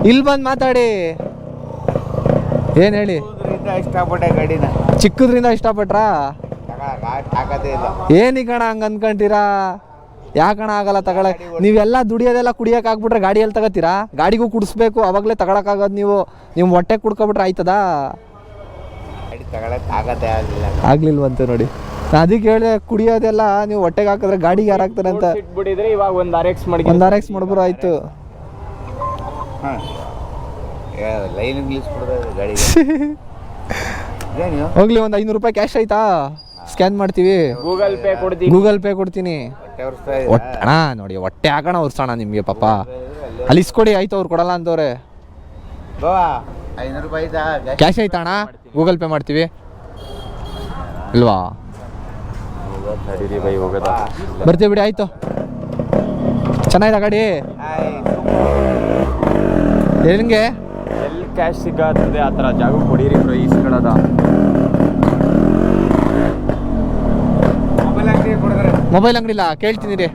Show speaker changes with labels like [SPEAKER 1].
[SPEAKER 1] ಇಲ್ಲಿ ಬಂದು ಮಾತಾಡಿ. ಏನು ಹೇಳಿ?
[SPEAKER 2] ಇಷ್ಟಪಟ್ಟೆ ಗಾಡಿನ.
[SPEAKER 1] ಚಿಕ್ಕದ್ರಿಂದ ಇಷ್ಟಪಟ್ರಾ?
[SPEAKER 2] ತಾಕತ್ತೇ ಇಲ್ಲ.
[SPEAKER 1] ಏನೀಗಣ ಹಂಗೆ ಅನ್ಕೊಂತೀರಾ? ಯಾಕಣ ಆಗಲ್ಲ ತಗೊಳ? ನೀವೆಲ್ಲ ದುಡಿಯೋದೆಲ್ಲ ಕುಡಿಯೋಕೆ ಆಗ್ಬಿಟ್ರೆ ಗಾಡಿ ಎಲ್ಲಿ ತಗೋತೀರಾ? ಗಾಡಿಗೂ ಕುಡಿಸ್ಬೇಕು, ಅವಾಗಲೇ ತಗೊಳಕ್ಕಾಗೋದು. ನೀವು ಹೊಟ್ಟೆ ಕುಡ್ಕೊಬಿಟ್ರೆ ಆಯ್ತದಾ?
[SPEAKER 2] ಗಾಡಿ ತಗೊಳಕ್ ಆಗತ್ತೆ
[SPEAKER 1] ಆಗ್ಲಿಲ್ವಂತೆ ನೋಡಿ. ಅದಕ್ಕೆ ಹೇಳಿ, ಕುಡಿಯೋದೆಲ್ಲ ನೀವು ಹೊಟ್ಟೆಗೆ ಹಾಕಿದ್ರೆ ಗಾಡಿಗೆ ಯಾರು ಹಾಕ್ತಾರೆ ಅಂತ.
[SPEAKER 3] ಬಿಡಿದ್ರೆ ಇವಾಗ ಒಂದು RX
[SPEAKER 1] ಮಾಡಿದ್ರು ಆಯ್ತು.
[SPEAKER 2] ಲೈನ್ ಇಂಗ್ಲೀಷ್ ಗಾಡಿಗೆ.
[SPEAKER 1] ಹೋಗ್ಲಿ, ಒಂದು 500 ರೂಪಾಯಿ ಕ್ಯಾಶ್ ಆಯ್ತಾ? ಸ್ಕ್ಯಾನ್ ಮಾಡ್ತೀವಿ. ಗೂಗಲ್ ಪೇ ಕೊಡ್ತೀನಿ. ಅಣ್ಣ ನೋಡಿ, ಹೊಟ್ಟೆ ಹಾಕೋಣ ಉರ್ಸೋಣ ನಿಮಗೆ ಪಾಪ. ಅಲ್ಲಿ ಇಸ್ಕೊಡಿ ಆಯ್ತು, ಅವ್ರು ಕೊಡಲ್ಲ ಅಂತವ್ರೆ.
[SPEAKER 2] 500 ರೂಪಾಯಿ
[SPEAKER 1] ಕ್ಯಾಶ್ ಆಯ್ತಾ ಅಣ್ಣ? ಗೂಗಲ್ ಪೇ ಮಾಡ್ತೀವಿ ಇಲ್ವಾ? ಬರ್ತೀವಿ ಬಿಡಿ, ಆಯ್ತು. ಚೆನ್ನಾಗಿದೆ ಗಾಡಿ. ಹೆಂಗೆ
[SPEAKER 3] ಎಲ್ಲಿ ಕ್ಯಾಶ್ ಸಿಗತ್ತದೆ ಆ ಥರ ಜಾಗ ಕೊಡಿರಿ ಬ್ರೋ, ಈಸ್ಕೊಳ್ಳೋದ.
[SPEAKER 1] ಮೊಬೈಲ್ ಅಂಗಡಿ ಇಲ್ಲ, ಕೇಳ್ತೀನಿ ರೀ.